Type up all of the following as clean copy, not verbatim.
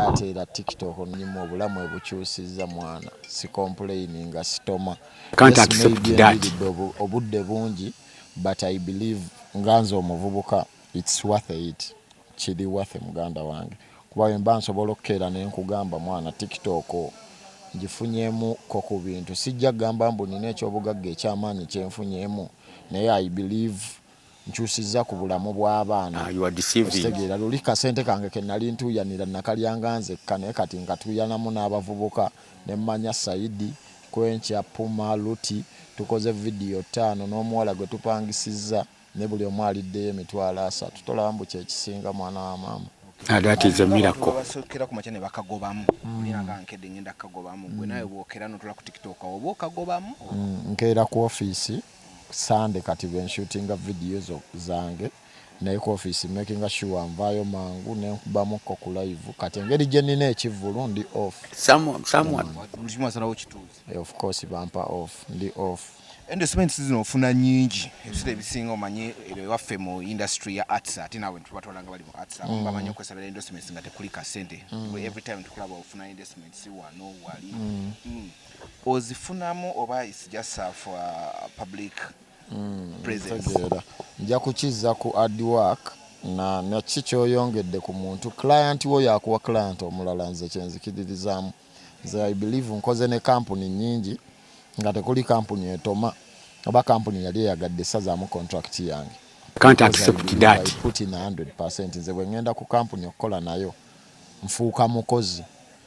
ate era TikTok nyimo obulamu ebukyusiza mwana si complaining nga sitoma. Can't accept that. Obudde bungi but I believe nganze omuvubuka it's worth it. Kiri worth muganda wange kuba mba nsobola okkeera ne nkugamba mwana TikTok ngifunyemu ko ku bintu sijja gamba mbu nina ekyobugagga ekyamaanyi kyenfunyemu naye I believe nkyusiza ku bulamu bw'abaana. You are deceiving. Kitegeera luli kasente kange ke nali ntuuyanira nakalyanganze kane kati nkatuyanamu n'abavubuka ne mmanya Saidi Kwenkya Puma Luti tukoze video 5 n'omuwala gwe tupangisiza ne buli omu aliddeyo emitwalo 3 tolaba mbu kyekisinga mwana wa maama. That is a miracle. Basokera ku machane bakagobamu ninaga nkede ngenda kagobamu gwe nawe bwokera notula ku TikTok obo kagobamu nkeera ku office Sunday kati ben shooting videos zange naye ku office making sure nvayo mangu ne nkubamu ko ku live kati engeri gye nina ekivulu ndi off. Someone mujima sana okituzi of course bampa off ndi off. Endorsements zino ofuna nyingi ebisire bisinga omanye waffe mu industry ya arts ati nawe tubatwalanga bali mu arts bamanyi okwesabira endorsements nga tekuli ka sente every time tukulaba ofuna endorsements wano wali ozifunamu oba is just for public presence. Nja kukiza ku hard work na kikyoyongedde ku muntu client wo yakuwa client omulala nze kyenzikiririzaamu nze I believe nkoze ne company nyingi nga tekuli company etoma oba company yali yagadde sazaamu contract yange. can't accept that. I put in 100% nze bwe ngenda ku company okukola nayo nfuuka mukozi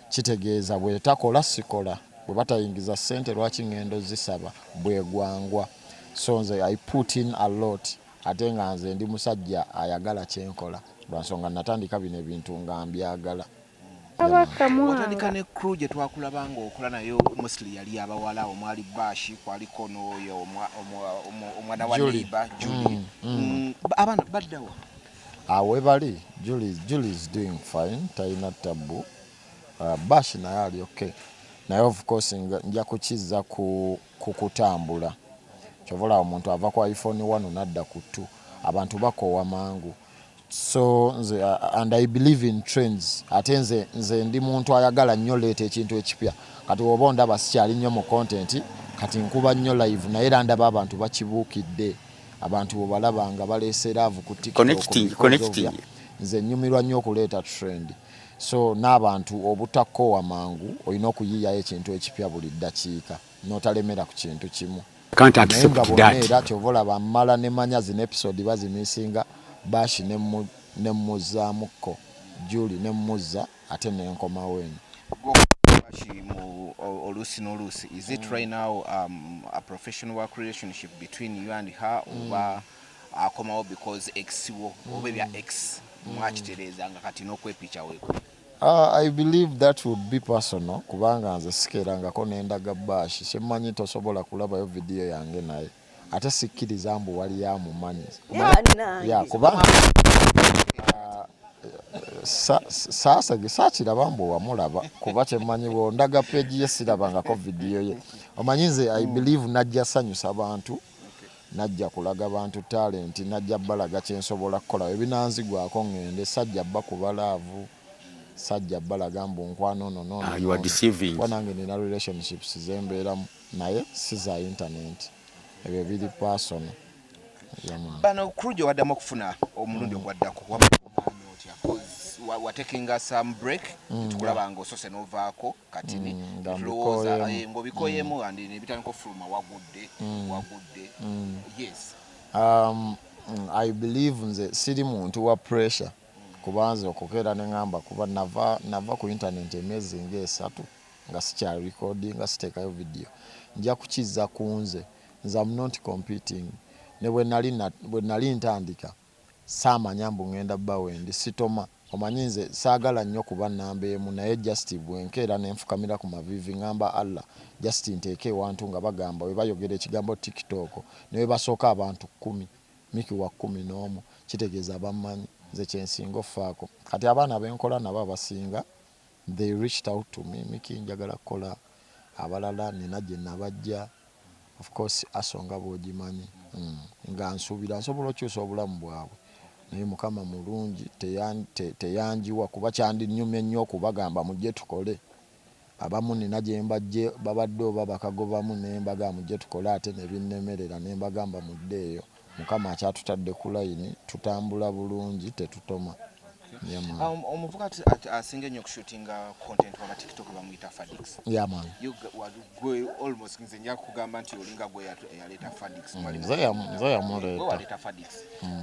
kitegeeza bwe takola sikola bwe batayingiza ssente lwaki ngendo zisaba bwegwangwa so nze I put in a lot ate nga nze ndi musajja ayagala kyenkola lwansonga natandika bino ebintu nga mbyagala. Watandika ne crew gye twakulabanga okola nayo mostly yali abawala omwali Bashi kwaliko n'oyo omwana wa Liba Julie abana baddawo awe bali Julie is doing fine taina tabu Bashi naye ali okay naye of course nja kukiza ku kutambula kyovola omuntu ava ku iPhone 1 nadda ku 2 abantu bakowa mangu. So nze and I believe in trends ate nze ndi muntu ayagala nnyo leeta ekintu ekipya kati oba ndaba sikyali nnyo mu content kati nkuba nnyo live naye era ndaba abantu bakibuukidde abantu bo balabanga baleese love ku TikTok connecting nze nnyumirwa nnyo okuleeta trend so n'abantu obutakowa mangu olina okuyiyayo ekintu ekipya buli ddakiika n'otalemera ku kintu kimu. Can't accept that. Era kyovola bamala ne manya zino episode bazimisinga Bashi ne muzaamuko Julie ne muza ate ne nkoma wenu. Bashi mu olusi n'olusi is it right now a professional work relationship between you and her oba akomawo because ex wo oba bya ex mwakitereza nga kati n'okwepicha weko? I believe that would be personal kubanga nze sikerangako nendaga Bashi semmanyi tosobola kulabayo video yange naye ate sikkiriza mbu wali yamumanyi kubanga sasa gisakiraba mbu wamulaba kuba kyemmanyi bwondaga page ye sirabangako video ye omanyi nze I believe najja sanyusa abantu najja kulaga bantu talent najja balaga kyensobola kukola ebinanzigwako ngende sajja bba kubalaavu sajja balaga mbu nkwano no you are deceiving wanange nina relationships zembeeramu naye si za internet ebyo biri personal. Bano crew gye waddamu okufuna omulundi ogwaddako wa taking us some break tukulabanga osose novaako kati tulowooza ng'obikoyemu andi nebitandika ofuluma wagudde yes. I believe nze siri muntu wa pressure kubanza okukeera ne ngamba kuba nava ku internet emyezi nga 3 nga sikya recording nga siteekayo video nja kukiza kunze I'm not competing ne bwe nali ntandika saamanya mbu ngenda bba wendi sitoma omanyi nze saagala nnyo kuba nnamba emu naye just bwenkeera ne nfukamira ku mavivi ngamba Allah just nteeke ewantu nga bagamba we bayogera ekigambo TikTok ne we basooka abantu 10 Mikie wa 11 kitegeeza bammanyi nze kyensinga offaako kati abaana benkola nabo abasinga they reached out to me Mikie njagala kukola abalala nina gye nabajja of course asonga bw'ogimanyi nga nsuubira nsobola okyusa obulamu bwabwe naye mukama mulungi teyanjiwa kuba kyandinyumye nnyo okubagamba mujje tukole. Abamu nina gye mbajje babadde oba bakagobamu ne mbaga mujje tukole ate ne binnemerera ne mbagamba muddeeyo. Mukama akyatutadde ku layini tutambula bulungi tetutoma. Omuvuga asinga nnyo okushootinga content waba TikTok bamuyita Fadix. Yeah man. Gwe almost nze njja kugamba nti olinga gwe yaleeta Fadix. Nze yamuleeta. Waleeta Fadix.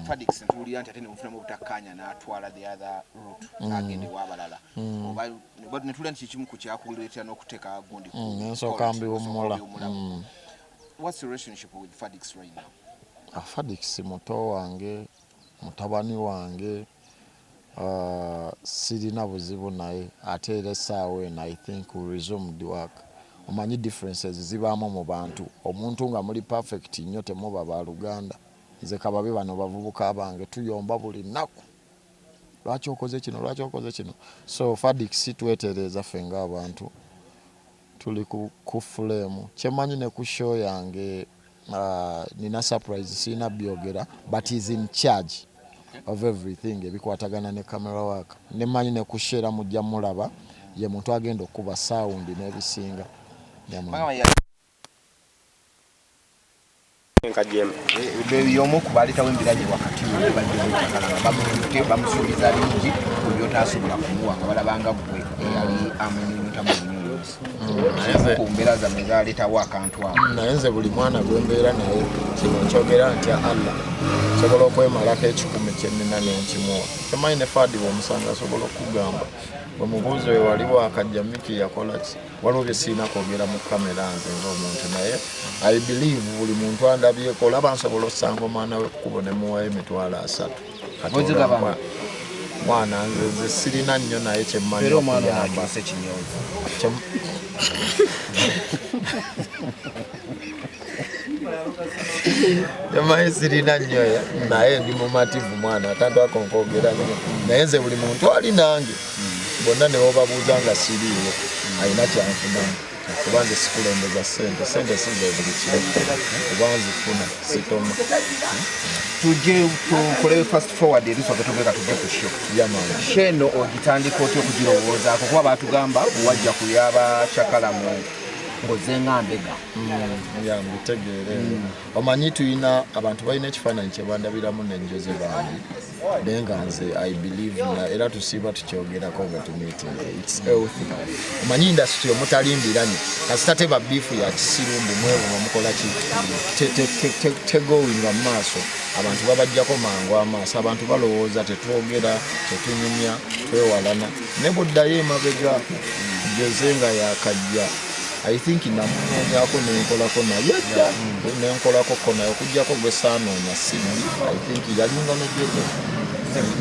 Fadix ntuulira nti ate ne mufunamu obutakkaanya n'atwala the other route agende w'abalala. Oba netuulira nti kikimu ku kyakuleetera n'okuteeka gundi ku nsooka mbiwummula. What's the relationship with Fadix right now? Fadix muto wange, mutabani wange, sirina buzibu naye ate era essaawa eno I think we resumed work. Omanyi differences zibaamu mu bantu. Omuntu nga muli perfect nnyo temuba baluganda. Nze kababe bano bavubuka bange tuyomba buli nnaku. Lwaki okoze kino? So Fadix twetereeza ffe ng'abantu. Tuli ku flame. Kyemanyi ne ku show yange nina surprise sina byogera but is in charge of everything ebikwatagana ne camera work. Nemanyi ne kushera mujja mulaba ye muntu agenda okuba sound n'ebisinga. Ebyama Omu kubaletawo embiranye wakati bamusuubiza bingi ku byotasobola kumuwa nga balabanga bwe yali amunyunyuta mu bunyunyuzi ku mbeera zammwe zaleetawo akantu ako. Naye nze buli mwana gwe mbeera naye kino nkyogera nti Allah sobola okwemalako ekikumi kye nnina n'enkimuwa. Temanyi ne Fadi bw'omusanga asobola okugamba bwe mubuuzo we waliwo akajja Mikie yakola ki waliwo bye siina kwogera mu kamera nze ng'omuntu naye I believe buli muntu andabyeko olaba nsobola osanga omwana we kkubo ne muwayo emitwalo 3. Mwana nze sirina nnyo naye kyemmanyi okuyamba. Yamaye sirina nnyo naye ndi mumativu mwana atandwako nkwogera nnyo naye nze buli muntu ali nange bonna ne obabuuza nga siriiwo alina kyanfunamu kuba nze sikulembeza sente size buli kimu kuba nzifuna sitoma. Tujje tukole fast forward erisoke tubeka tujje ku show. Sheno ogitandika otyo okugirowoozaako kuba baatugamba wajja kuyaba Kyakala mu ngozenga mbega. Mbitegeere. Omanyi tuyina abantu balina ekifaananyi kye bandabiramu n'enjoze bangi naye nga nze I believe era tusiiba tukyogerako nga tumeeting it's healthy. Omanyi industry omutalimbiranye kasita teba biifu ya kisirumbu mwevu omukola ki tegowinga mu maaso abantu babajjako mangu amaaso abantu balowooza tetwogera tetunyumya twewalana ne buddayo emabega jozenga yakajja I think namunoonyako nenkolako naye nenkolako naye okujjako gwe saanoonya sibbi I think yalinga ne Joze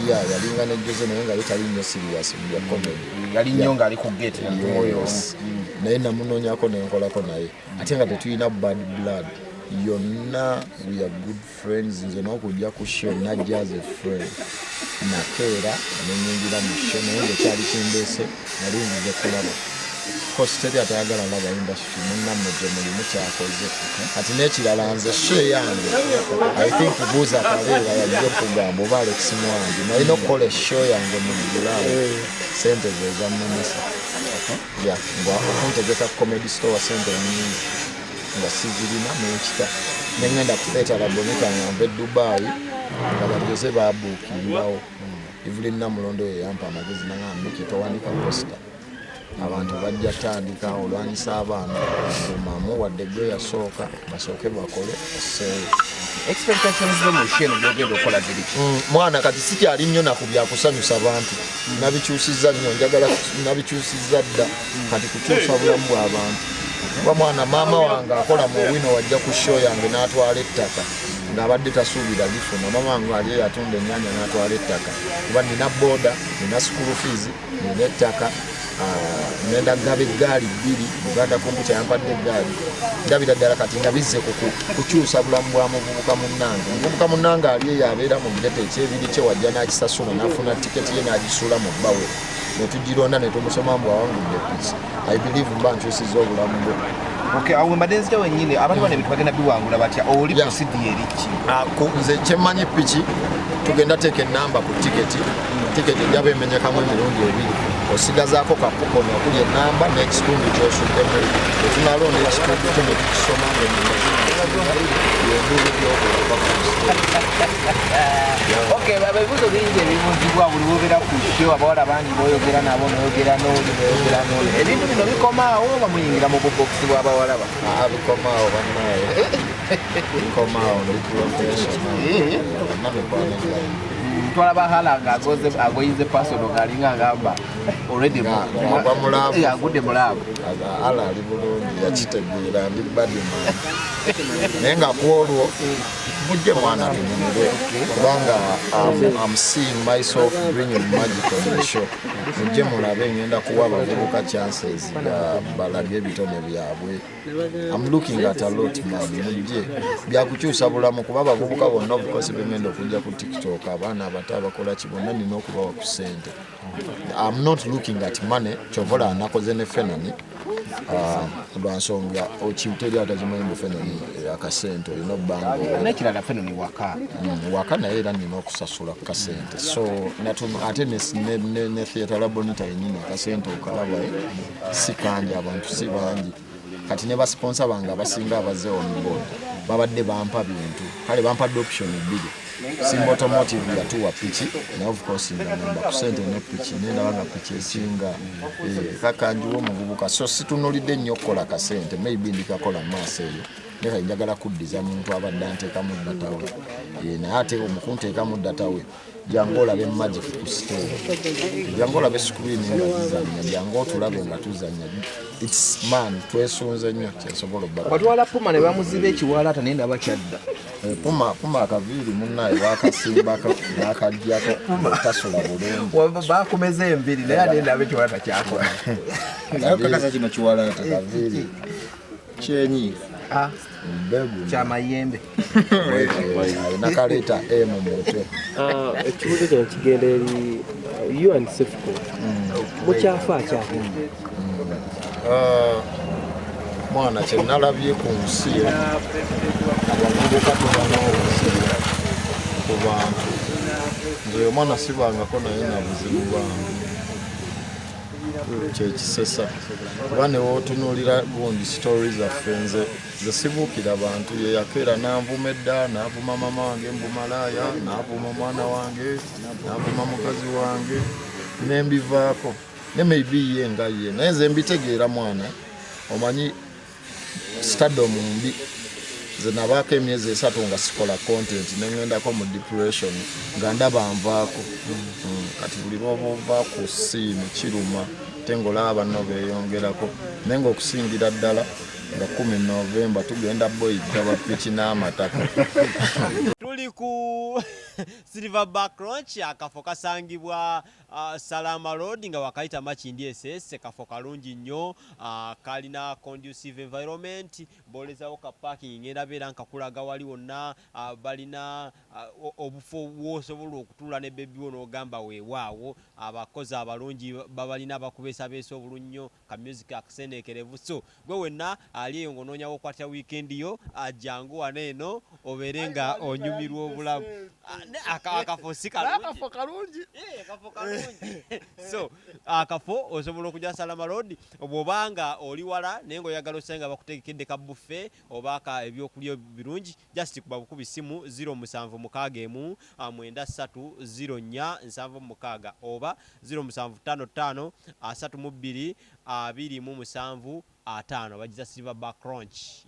yalinga ne Joze naye nga yetali nnyo serious mu bya comedy yali nnyo ng'ali ku gate naye namunoonyako nenkolako naye ate nga tetulina bad blood yonna we are good friends. Nze n'okujja ku show najja as a friend nakeera nenyingira mu show naye ngekyali kindeese nali nzize kulaba kositeri atayagala laba industry munnamme gye mulimu kyakoze kati n'ekirala nze show yange I think buuza Kaleera yajja okugamba oba Alex Mwangi nalina okukola show yange mu July sente ze zammemesa okuntegeka comedy store sente nnyingi nga sizirina n'ekita nengenda kuteeta labonika ngamba e Dubai nga bajoze babuukirirawo Evelyn Namulondo yampa amagezi nangamba Mikie towanika posta abantu bajja tandika olwanyisa abaana mamu wadde gwe yasooka basooke bakole oseeyo expectations z'omusheno byogenda okukola ziri mwana kati sikyali nnyo naku byakusanyusa bantu nabikyusizza nnyo njagala nabikyusizza dda kati kukyusa bulamu bw'abantu kuba mwana maama wange akola mu wino wajja ku show yange n'atwala ettaka ng'abadde tasuubira lifuna maama wange ali yatunda ennyaanya n'atwala ettaka kuba nina booda nina school fees nina ettaka ngenda gaba eggaali 2 Uganda Komputa yampadde eggaali ndabira ddala kati nga bizze kukyusa bulamu bwa muvubuka munnange ali eyo abeera mu gete ekyebiri kye wajja n'akisasula n'afuna tiketi ye n'agisuula mu bbawe netugironda netumusoma mbu awangudde piki. I believe mba nkyusizza obulamu bwe. Okay, awo Madenzi wenyini abantu bane bitu bagenda biwangula batya oli kusidi eriki. Nze kyemmanyi piki tugenda teeka ennamba ku tiketi. Tiketi ejjaba emenyekamu emirundi ebiri. Osigazaako kapukono okuli ennamba n'ekitundu ky'osuddemu. Tetunalonda ekitundu kyo ne tukisoma ng'endulu by'okulaba ku Okay, ebibuuzo bingi ebibuuzibwa buli wobeera ku kyo abawala bangi boyogera nabo noyogera n'oli noyogera n'oli. Ebintu bino bikomaawo oba muyingira mu bubokisi bw'abawala ba? Bikomaawo bannaye. Bikomaawo ndi professional. Twalaba hala ng'agoyize pasono ng'alinga agamba already agudde mulaabu. Hala ali bulungi yakitegeera ndi badman. Naye nga ku olwo mujje mwana tunyumire kubanga I'm seeing myself bringing magic on the show. Mujje mulabe ngenda kuwa abavubuka chances balage ebitone byabwe. I'm looking at a lot man. Mujje byakukyusa bulamu kuba abavubuka bonna obukozi bengenda okujja ku TikTok abaana abato abakola kibonna nina okubawa ku ssente. I'm not looking at money kyovola nakoze ne fenani lwansonga okiwuteri atakimanyi mu fenani akasente olina obbango nekirala fenani waka naye era nina okusasula kasente so ate ne theatre labonita yenyini akasente okalaba si kangi abantu si bangi kati ne basponsa bange abasinga abazze omuboda babadde bampa bintu kale bampadde option bbiri simba automotive yatuwa piki na of course ngamba kusente ne piki nenda nga piki esinga kakanjiwo omuvubuka so situnulidde nnyo okukola kasente maybe ndikakola maaso eyo neka njagala kuddiza muntu abadde anteekamu data we naye ate omukunteekamu data we jangu olabe magic ku stage jangu olabe screen nga zizanya jangu otulabe nga tuzanya it's man twesunze nnyo kyensobola obbaka batwala puma ne bamuziba ekiwala ate nenda bakyadda puma akaviiri munnaye wakasimbako nakajjako tasula bulungi bakumeza enviri naye anenda abekiwala takyakola kakasa kino kiwala akaviiri kyenyi mbegu kyamayembe nakaleta mu mutwe. Ekibuuzo kino kigenda eri you and Cephco mukyafa akyaki mwana kye nalabye ku nsi abavubuka tubana obuzibu ku bantu nze omwana sibangako naye nabuzibu bange kyekisesa kuba newootunuulira gundi stories zaffe nze sibuukira bantu yeyakeera nanvuma edda naavuma mama wange mbumalaaya naavuma mwana wange naavuma mukazi wange nembivaako ne maybe ye nga ye naye nze mbitegeera mwana omanyi stardom mbi nze nabaako emyezi 3 nga sikola content nengendako mu depression nga ndaba nvaako kati buli lwoba ku siini kiruma ate ng'olaba banno beeyongerako naye ng'okusingira ddala nga 10 November tugenda boyidda bapiki n'amataka. Tuli ku Silverback Ranch akafo kasangibwa Salama Road nga wakayita Makindi SS kafo kalungi nnyo kalina conducive environment bolezawo ka parking ngenda beera nkakulaga wali wonna balina obufo bwosobola okutuula ne baby wo n'ogamba weewaawo abakozi abalungi babalina abakubesa beesa obulunnyo ka music akaseneekerevu so gwe wenna ali eyo ng'onoonyawo okwatya weekend yo jangu wano eno obeere nga onyumirwa obulamu akafo si kalungi so akafo osobola okujja Salama Road obwobanga oli wala naye ng'oyagala osenga bakutegekedde ka buffet oba ebyokulya birungi just kuba bukubi simu 076 93 04 oba 0755 32 27 5 bagiza Silverback Ranch.